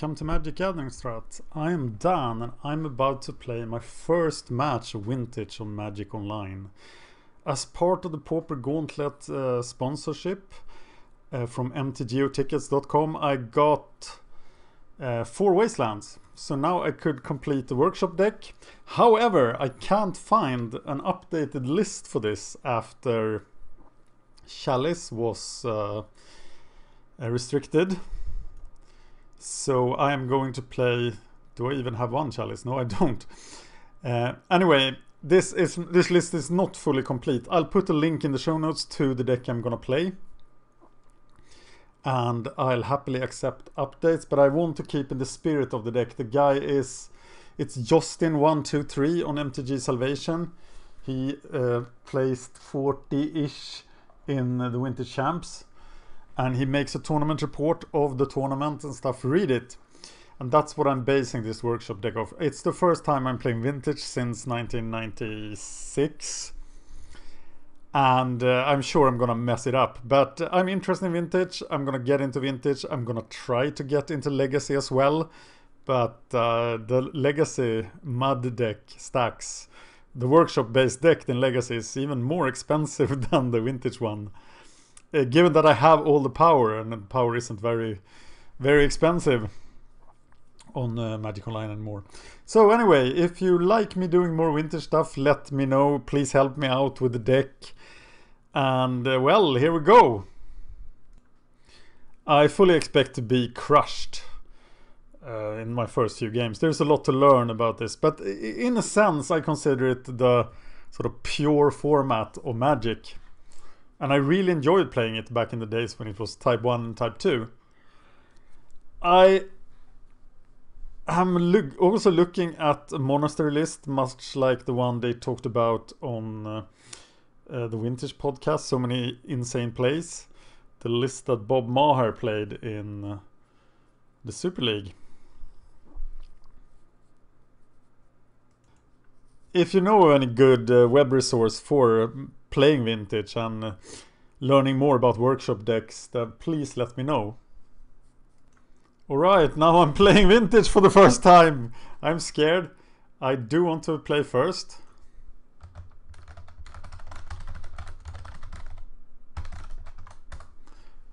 welcome to MagicGatheringstrat. I am Dan and I'm about to play my first match of Vintage on Magic Online. As part of the Pauper Gauntlet sponsorship from MTGOtickets.com, I got 4 Wastelands. So now I could complete the workshop deck. However, I can't find an updated list for this after Chalice was restricted. So I am going to play... Do I even have one Chalice? No, I don't. Anyway, this list is not fully complete. I'll put a link in the show notes to the deck I'm gonna play. And I'll happily accept updates, but I want to keep in the spirit of the deck. The guy is... It's Justin123 on MTG Salvation. He placed 40-ish in the Vintage Champs. And he makes a tournament report of the tournament and stuff. Read it. And that's what I'm basing this workshop deck off. It's the first time I'm playing Vintage since 1996. And I'm sure I'm gonna mess it up. But I'm interested in Vintage. I'm gonna get into Vintage. I'm gonna try to get into Legacy as well. But the Legacy Mud deck stacks. The workshop based deck in Legacy is even more expensive than the Vintage one. Given that I have all the power, and the power isn't very expensive on Magic Online and more. So anyway, if you like me doing more Vintage stuff, let me know. Please help me out with the deck. And well, here we go. I fully expect to be crushed in my first few games. There's a lot to learn about this, but in a sense I consider it the sort of pure format of Magic. And I really enjoyed playing it back in the days when it was Type 1 and Type 2. I am also looking at a monastery list, much like the one they talked about on the Vintage podcast, So Many Insane Plays. The list that Bob Maher played in the Super League. If you know of any good web resource for playing Vintage and learning more about workshop decks, then please let me know. Alright, now I'm playing Vintage for the first time. I'm scared. I do want to play first.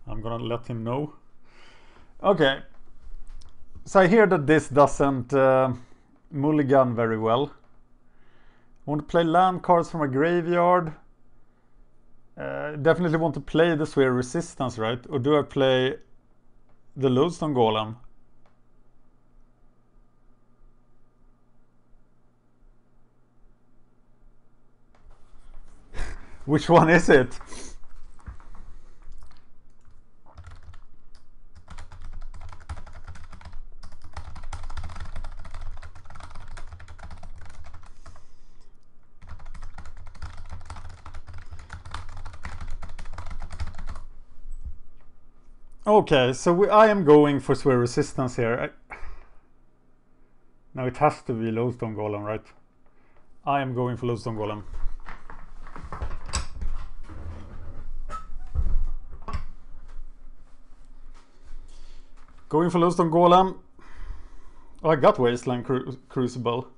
I'm gonna let him know. Okay. So I hear that this doesn't mulligan very well. I want to play land cards from a graveyard. Definitely want to play the Sphere Resistance, right? Or do I play the Lodestone Golem? Which one is it? Okay, so I am going for Sphere Resistance here. No, it has to be Lodestone Golem, right? I am going for Lodestone Golem. Going for Lodestone Golem. Oh, I got Wasteland Crucible.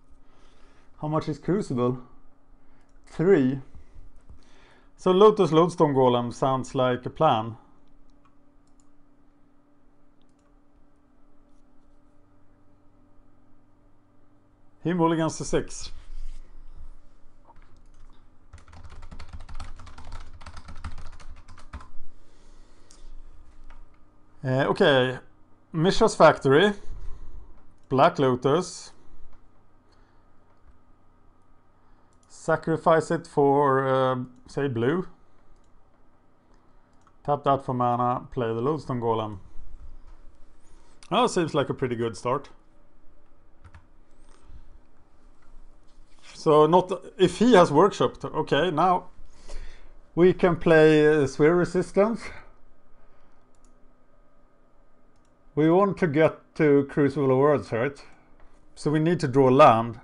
How much is Crucible? 3. So Lotus Lodestone Golem sounds like a plan. He mulligans to 6. Okay, Mishra's Factory, Black Lotus, sacrifice it for, say, blue, tap that for mana, play the Lodestone Golem. Oh, seems like a pretty good start. So not if he has workshopped. Okay, now we can play Sphere Resistance. We want to get to Crucible of Worlds, right? So we need to draw land.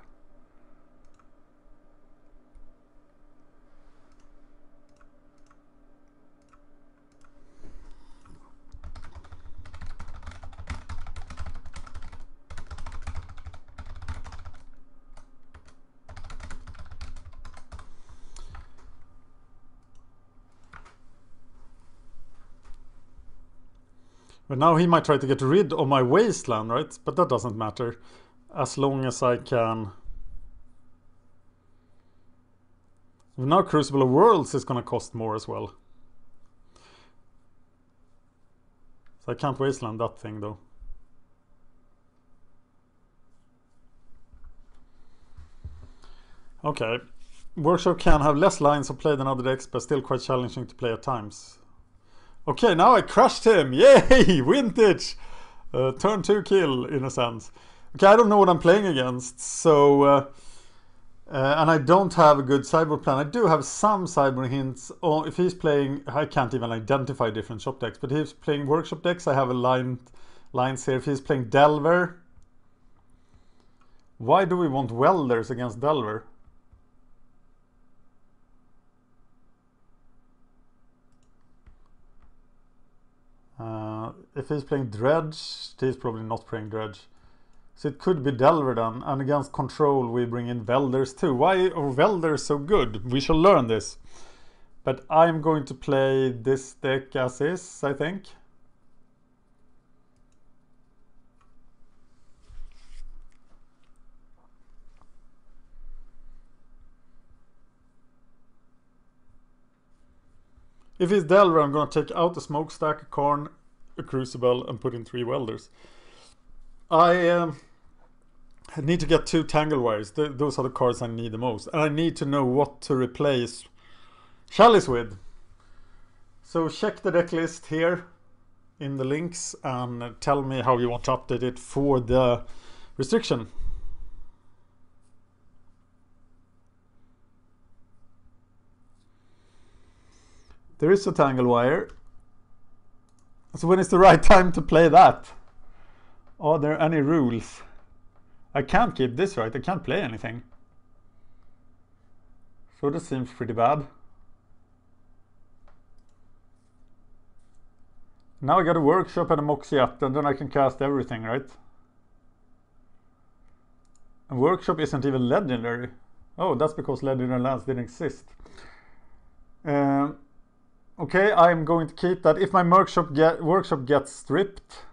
But now he might try to get rid of my wasteland, right? But that doesn't matter. As long as I can... Now Crucible of Worlds is going to cost more as well. So I can't wasteland that thing though. Okay. Workshop can have less lines of play than other decks, but still quite challenging to play at times. Okay, now I crushed him! Yay! Vintage! Turn 2 kill, in a sense. Okay, I don't know what I'm playing against, so... and I don't have a good sideboard plan. I do have some sideboard hints. Oh, if he's playing... I can't even identify different shop decks, but if he's playing workshop decks, I have a lines here. If he's playing Delver... Why do we want Welders against Delver? If he's playing Dredge, he's probably not playing Dredge. So it could be Delver then. And against Control we bring in Welders too. Why are Welders so good? We shall learn this. But I'm going to play this deck as is, I think. If it's Delver, I'm going to take out a Smokestack, a Karn, a Crucible, and put in 3 Welders. I need to get 2 Tangle Wires. Those are the cards I need the most. And I need to know what to replace Chalice with. So check the deck list here in the links and tell me how you want to update it for the restriction. There is a Tangle Wire. So when is the right time to play that? Are there any rules? I can't keep this, right? I can't play anything. So this seems pretty bad. Now I got a Workshop and a Moxiat, and then I can cast everything, right? And Workshop isn't even legendary. Oh, that's because legendary lands didn't exist. Okay, I'm going to keep that. If my Workshop gets stripped,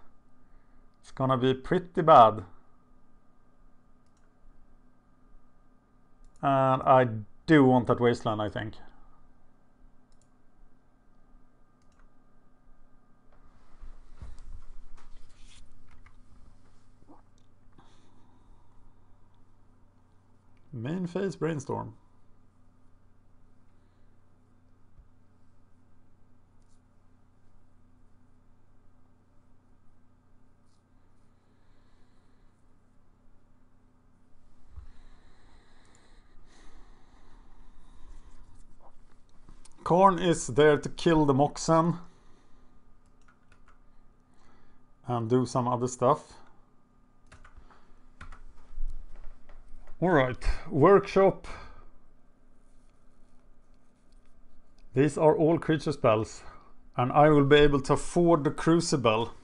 it's gonna be pretty bad. And I do want that Wasteland, I think. Main phase Brainstorm. Karn is there to kill the Moxen and do some other stuff. Alright, Workshop. These are all creature spells, and I will be able to afford the Crucible.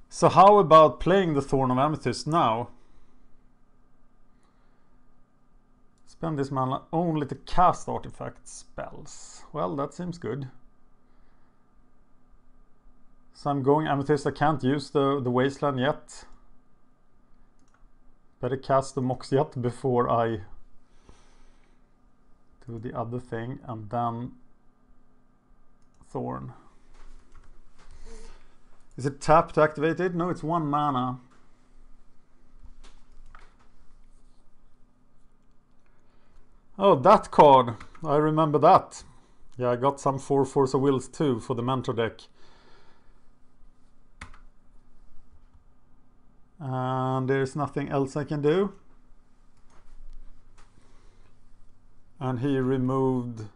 So how about playing the Thorn of Amethyst now? Spend this mana only to cast artifact spells. Well, that seems good. So I'm going Amethyst. I can't use the Wasteland yet. Better cast the Moxiat before I do the other thing, and then Thorn. Is it tap to activate it? No, it's 1 mana. Oh, that card. I remember that. Yeah, I got some 4 Force of Wills too for the Mentor deck. And there's nothing else I can do. And he removed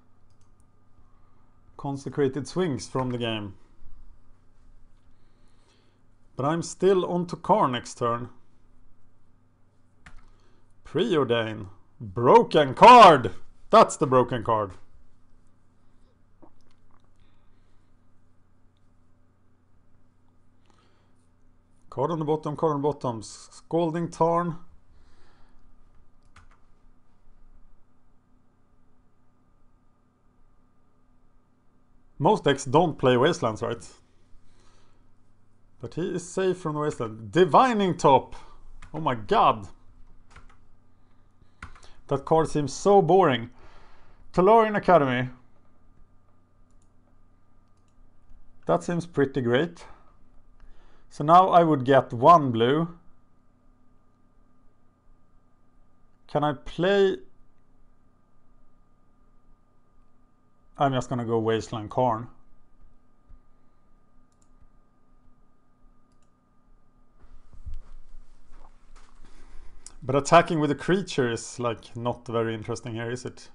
Consecrated Swings from the game. But I'm still on to Karn next turn. Preordain. Broken card! That's the broken card. Card on the bottom, card on the bottom. Scalding Tarn. Most decks don't play Wastelands, right? But he is safe from the wasteland. Divining Top! Oh my god! That card seems so boring. Tolarian Academy. That seems pretty great. So now I would get 1 blue. Can I play? I'm just gonna go Wasteland Karn. But attacking with a creature is like not very interesting here, is it?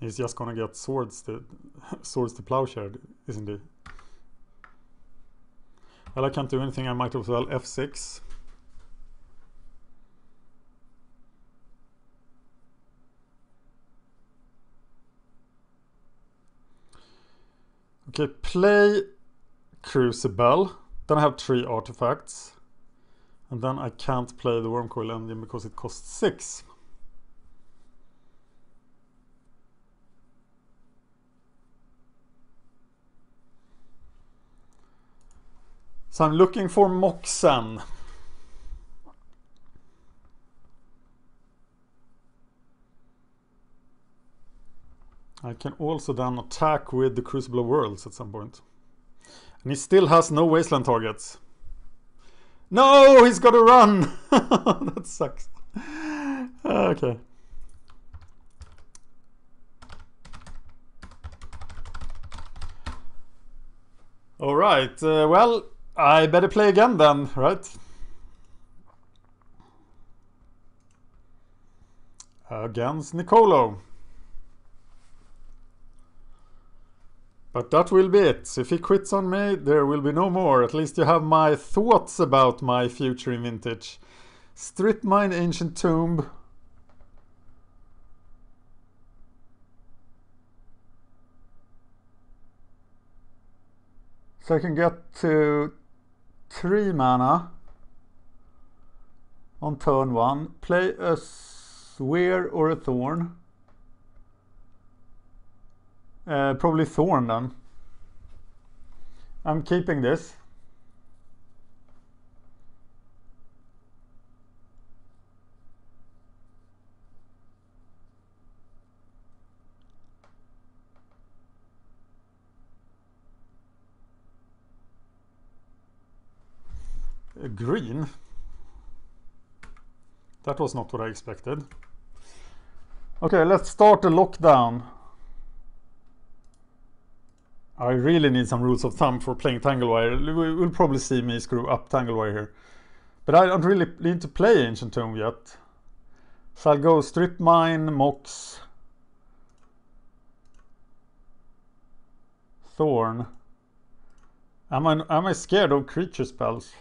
He's just gonna get swords to plowshare, isn't he? Well, I can't do anything. I might as well F6. Okay, play Crucible. Then I have 3 artifacts. And then I can't play the Wormcoil Engine because it costs 6. So I'm looking for Moxen. I can also then attack with the Crucible of Worlds at some point. And he still has no wasteland targets. No, he's got to run! That sucks. Okay. Alright, well, I better play again then, right? Against Nicolo. But that will be it. If he quits on me, there will be no more. At least you have my thoughts about my future in Vintage. Strip Mine Ancient Tomb. So I can get to 3 mana on turn 1. Play a Sphere or a Thorn. Probably Thorn then. I'm keeping this. Green? That was not what I expected. Okay, let's start the lockdown. I really need some rules of thumb for playing Tanglewire. We'll probably see me screw up Tanglewire here. But I don't really need to play Ancient Tomb yet. So I'll go Strip Mine, Mox, Thorn. Am I scared of creature spells?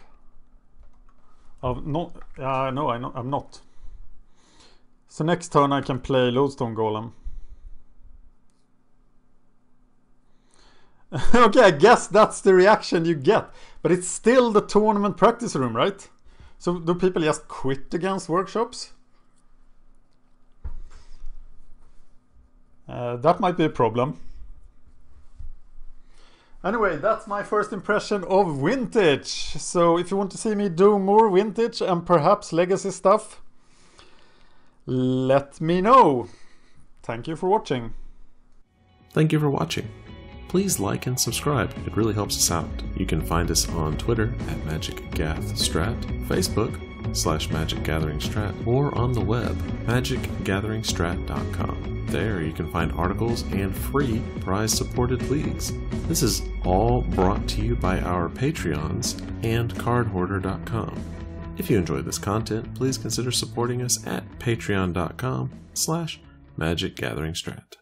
No, I'm not. So next turn I can play Lodestone Golem. Okay, I guess that's the reaction you get. But it's still the tournament practice room, right? So do people just quit against workshops? That might be a problem. Anyway, that's my first impression of Vintage. So if you want to see me do more Vintage and perhaps Legacy stuff, let me know. Thank you for watching. Thank you for watching. Please like and subscribe, it really helps us out. You can find us on Twitter at MagicGathstrat, Facebook /MagicGatheringstrat, or on the web, MagicGatheringstrat.com. There you can find articles and free prize-supported leagues. This is all brought to you by our Patreons and cardhoarder.com. If you enjoyed this content, please consider supporting us at patreon.com/MagicGatheringstrat.